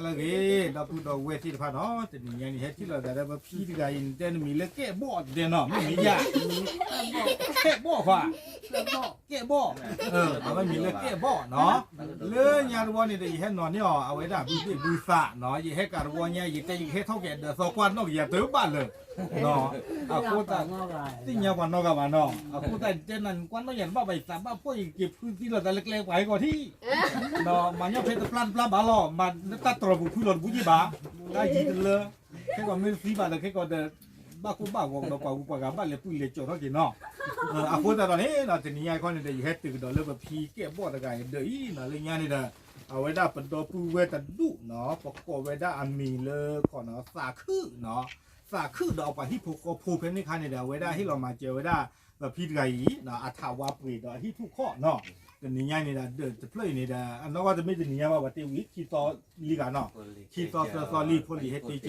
了个，那不到外地的话喏，这年你还记得在那批的个人在那米了盖包的喏，没呀，盖包话，盖包，咱们米了盖包喏，了伢的话呢，这一些喏呢，啊，为啥不杀喏，一些干的话呢，一些掏钱的，少管那个也都办了。no aku tak tinya wan no ka wan no aku tak jenan kwan no yan ba bai sa ba poi ke phuti lo da lek lek bai ko thi no ma nya phet plan plan ba lo ma ta tro bu phu lo bu ji ba da ji le ke ko me si ba da ke ko de ba ku ba wo no pa bu pa ga ba le pu le cho no ki no aku ta da ne na tinya ko ne de he tu do le ba phi ke bo da ga de i na le nya ni da เอาไว้ได้เป็นตัวปูเวตันดุเนาะประกอบไว้ได้อันมีเลยก่อนเนาะสาคือเนาะสาคือเราไปที่ผูกเพนนี่คันเนี่ยไว้ได้ที่เรามาเจอไว้ได้แบบพิษไก่เนาะอัฐาวาปีเนาะที่ทุกข้อเนาะแต่นี่ง่ายเนี่ยเดินจะเพลย์เนี่ยอันนั้นว่าจะไม่จะเนี่ยว่าเทวิคีต่อลีกันเนาะคีต่อลีพอลีเฮติเจ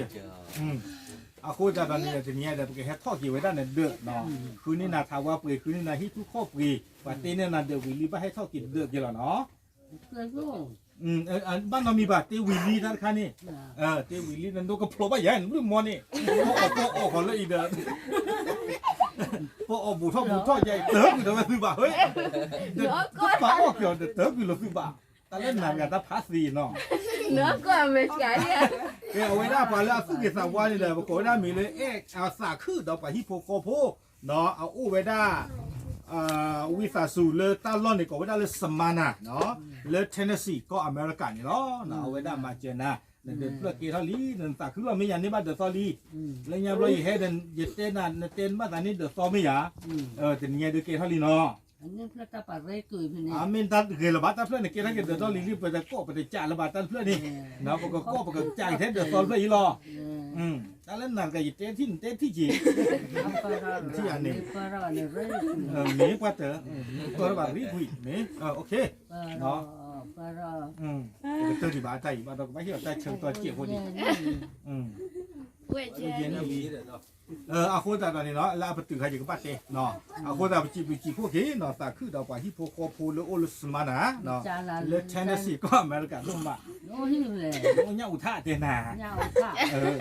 อาโคจะตอนนี้จะเนี่ยแต่เพราะแค่ท่อกี่ไว้ได้เนี่ยเดือดเนาะคืนนี้นาทาวาปีคืนนี้นาที่ทุกข้อปีว่าเต้เนี่ยนาเดือดวิลีไปให้ท่อกี่เดือดกี่หรอเนาะบ้านเรามีบัตรเตวิลลี่ท่านค่ะนี่เตวิลลี่นั่นดูก็โผล่ไปใหญ่หรือมอนี่พอขอเลยอีเด้อพอบุท่อใหญ่เติร์กอยู่ตรงนั้นคือบ่าเฮ้ยเดี๋ยวป้าออกเกี่ยวเดี๋ยวเติร์กอยู่แล้วคือบ่าแต่เล่นหนังอย่างถ้าพาสีเนาะเนื้อก็ไม่ใช่เนี่ยเอาไว้ได้พอแล้วซึ่งเกี่ยวกับวันนี้เลยบอกว่าได้มีเลยเอาสาคือเราไปฮิปโปโคโพเนาะเอาอู้ไว้ได้วิสาสูเลต้าลอนนี่ก็ไว้ได้เลยสมานะเนาะเลเทนเนสซีก็อเมริกันนี่เนาะเอาไว้ได้มาเจนะนั่นเด็กเพื่อเกทัลลีนั่นตาคือเราไม่ยันนี่บ้านเดอะซอลีแล้วยังเราอยู่ให้เดินยึดเต้นนั่นเต้นบ้านตอนนี้เดอะซอไม่ยาแต่เนี่ยเดอะเกทัลลีเนาะอันนี้เพื่อตาปัดเรกุยพี่นี่มินตัดเกลบาตัดเพื่อนเกทัลลีเดอะซอลีรีบไปจะโก้ไปจะจ่าระบาดตัดเพื่อนนี่เนาะปกโก้ปกจ่ายเทเดอะซอลเพื่ออีรอแต่เล่นหนังก็ยึดเต้นที่จีที่อันนี้เมย์ปัตเตอร์ก็ระบาดรีบคุยเมย์โอเคเนาะเตอร์ที่บ้านใจบ้านเราไม่เห็นใจเชิงตัวเจี๊ยบพอดีเย็นดีอาโคตาตอนนี้เนาะแล้วไปตื่นใครอยู่กับบ้านเต้เนาะอาโคตาไปจีพวกเขาเนาะแต่คือเราไปที่พวกโคพูเลโอลสมานะเนาะเลเทนเนสซีก็อเมริกันลงมาโอ้หิวเลยเนี่ยอุท่าเตน่าเนี่ยอุท่า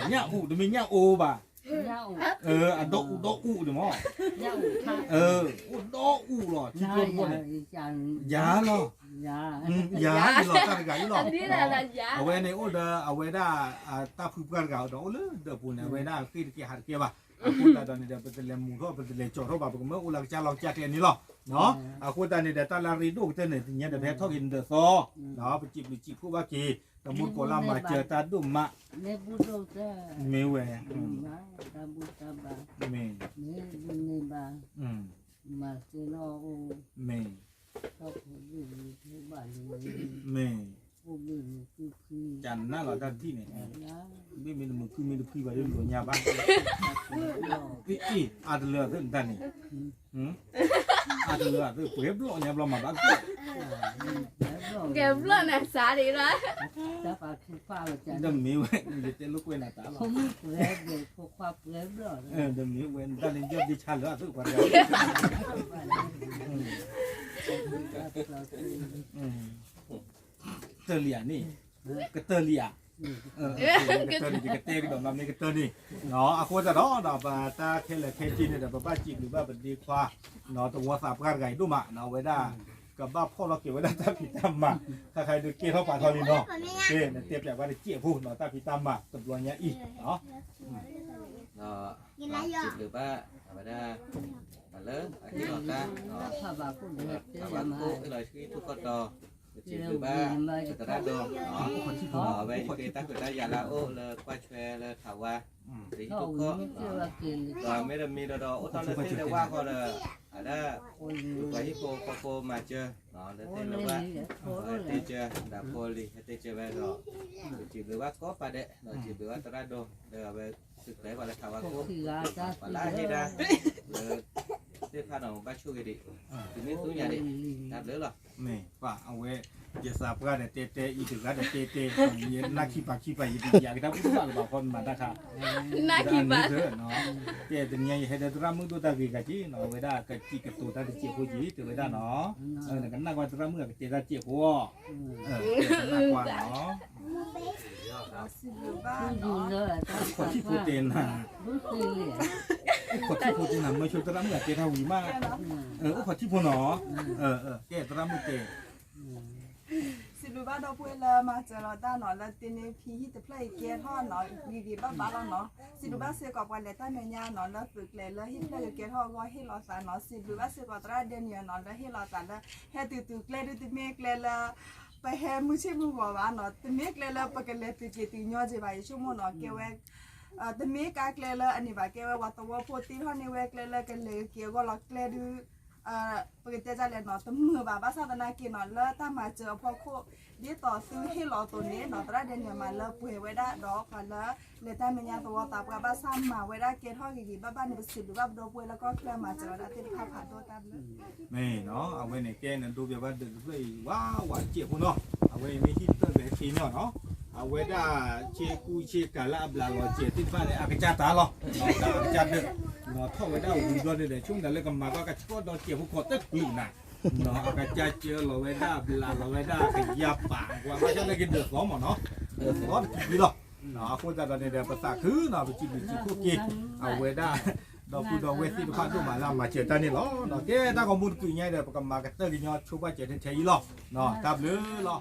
เนี่ยอุจะมีเนี่ยโอบ่ะอันโดอุเดี๋ยวมั้งอุโดอุหรอที่ตัวพวกเนี่ยยาหรอยาหรอตั้งใจหรอเอาไว้ในโอเดอเอาไว้ได้ตาพูดกันกับเราเลยเดี๋ยวพูดเอาไว้ได้คือที่หาเกี่ยวบ่ะพูดตอนนี้เดี๋ยวเป็นเรื่องมูทเป็นเรื่องโจทย์บ่ะผมเมื่ออุลังจะลองแจกเรื่องนี้หรอเนาะพูดตอนนี้เดี๋ยวตาลารีดูเต้นเนี่ยเดี๋ยวแพ้ทอกินเดือดซอเนาะไปจีบพูดว่ากี่แต่มุดโกลามาเจอตาดุมะเนบุโตเตเมเวตาบุตาบาเมเนบามาเซโนโอเมชอบผู้หญิงผู้บ้านเมผู้หญิงคือจันน่าหล่อทันที่เนี่ยไม่มีมือคือมีลูกพี่ว่าเรื่องตัวยาบ้างอีอาจจะเลือดเรื่องด้านนี้อาจจะเลือดเรื่องเปรียบร้อยเนี่ยเรามาบ้างเก็บเรื่องน่ะสาดีละจะปาคือฟ้าจันเดิมมีเว้ยเดี๋ยวลูกเว้นตาหรอผมเปรียบเลยพวกความเปรียบร้อยเดิมมีเว้นด้านนี้ยอดดิฉันเหลือทุกวันเลยเตอร์เลียนี่ก็เตอร์เลียก็เตอร์นี่ก็เตอร์นี่แบบนั้นนี่ก็เตอร์นี่เนาะอาโคจะร้องดอกตาเคลเคจีเนี่ยเดี๋ยวป้าจีบหรือว่าเป็นดีกว่าเนาะตัวสาบกันไงดูมาเนาะไว้ได้กับบ้าพ่อเราเก็บไว้ได้ตาพิตามมาถ้าใครดูเกี่ยวเข้าป่าทอรีเนาะเกี่ยเตรียมแบบว่าเกี่ยวพูดเนาะตาพิตามมาตัวตัวเนี้ยอีเนาะจีบหรือว่าไว้ได้มาเลยที่เราได้ผ้าบากุ้งเด็กผ้าบากุ้งที่เราที่ทุกคนรอจีบหรือว่าจะได้ดูไว้ที่ตั้งแต่ยาลาโอเลยกวาดแชร์เลยข่าวว่าสีทุกคนก็ไม่ได้มีดอกโอ้ตอนนั้นที่เรียกว่าก็เลยadaไว้โคมาเจอแล้วเต้นเลยว่าเต้เจอดาโพลีเต้เจอไปรอจีบหรือว่าก็ประเดะจีบหรือว่าตระโดเดี๋ยวไปศึกษาว่าข่าวว่าก็ปลาให้ได้เต้ ที่พาน้องบ้าช่วยดิถึงนี้ตัวใหญ่ดิตัดเลยหรอ นี่ป่ะเอาไว้เดี๋ยวสาบกันเตะอีถึงกันเตะนี่นักขี้ปากขี้ไปอยากได้ผู้ฟังบางคนมาได้ค่ะ น่าคิดว่า เนาะเดี๋ยวนี้ให้ได้ตัวมึงตัวตาวีกันจีเนาะเวลากะจีกับตัวตาเจียผู้หญิงตัวเวลาเนาะกันนักว่าตัวมึงกับเจียเจียหัวนักกว่าเนาะ ดูเลย คนที่พูดเต็นฮะ รู้สึกเลย คนที่พูดเต็นน่ะไม่ช่วยตัวมึงกับเจียทวีมากคนที่พูดเนาะแกตัวมึงเตะ สิดูบ้าดอกบัวละมาเจอเราด้านหนอแล้วตีนี้พี่ที่จะเพลย์เกียร์ท่อนหนอดีบ้าบ้าเราเนาะสิดูบ้าเสือกอบวันเลยตั้งเมียหนอแล้วฝึกเลยแล้วที่เพลย์เกียร์ท่อก็ให้เราสานหนอสิดูบ้าเสือกอบตราเดียนเนียหนอแล้วให้เราสานแล้วให้ตื่นเลยตื่นเมกเลยละไปแห่มือชิมือหัววานหนอตื่นเมกเลยละปกติตื่นเกียร์ตื่นย้อนจะไปชั่วโมงหนอเกี่ยวแวกตื่นเมกากเลยละอันนี้ว่าเกี่ยวว่าตัวโพตีท่อนนี้แวกเลยละกันเลยเกี่ยวก็ล็อกเลยดูปกติจะเรียนหนอตั้งมือบ้าบ้าซาตนากินหนอแล้วถ้ามาเจอพ่อโคดีต่อซื้อให้รอตัวนี้หนอตราเดนเนี่ยมาแล้วป่วยไว้ได้ดอกกันแล้วเลยแต่เมียตัวตาบ้าบ้าซ้ำมาไว้ได้เกทอกี่บ้าบ้าเนี่ยเป็นสิบหรือว่าโดป่วยแล้วก็เคลื่อนมาเจอได้ที่ข้าวผัดตัวตามเลย นี่เนาะเอาไว้ในแกนั่นดูแบบว่าเดือดเลยว้าวหวานเจี๊ยบพุ่นเนาะเอาไว้ไม่คิดตั้งแต่ทีเนาะเนาะเอาไว้ได้เชกูเชกาลาบลาลอเจี๊ยบที่บ้านเลยอากาศตาหรอเนาะอากาศเดือดเนาะท่อไว้ได้หุ่นด้วยเดี๋ยวช่วงนั้นเลยก็มาก็กระชากดอกเจี๊ยบพวกเขาตึ๊กลิ่นน่ะเนาะอากาศเจี๊ยบเราไว้ได้บลาเราไว้ได้ขยับปากว่าไม่ใช่เลยกินเดือดร้อนหมดเนาะเดือดร้อนกินหรอเนาะพูดแต่ตอนนี้เดี๋ยวภาษาคือเนาะไปจิบคุกกี้เอาไว้ได้ดอกผู้ดอกเวทีผ่านตัวมาแล้วมาเจอตอนนี้หรอเนาะแกถ้าข้อมูลคือไงเดี๋ยวประกำมากระเตอร์กินยอดชูว่าเจอเฉยๆหรอเนาะตับเลยหรอ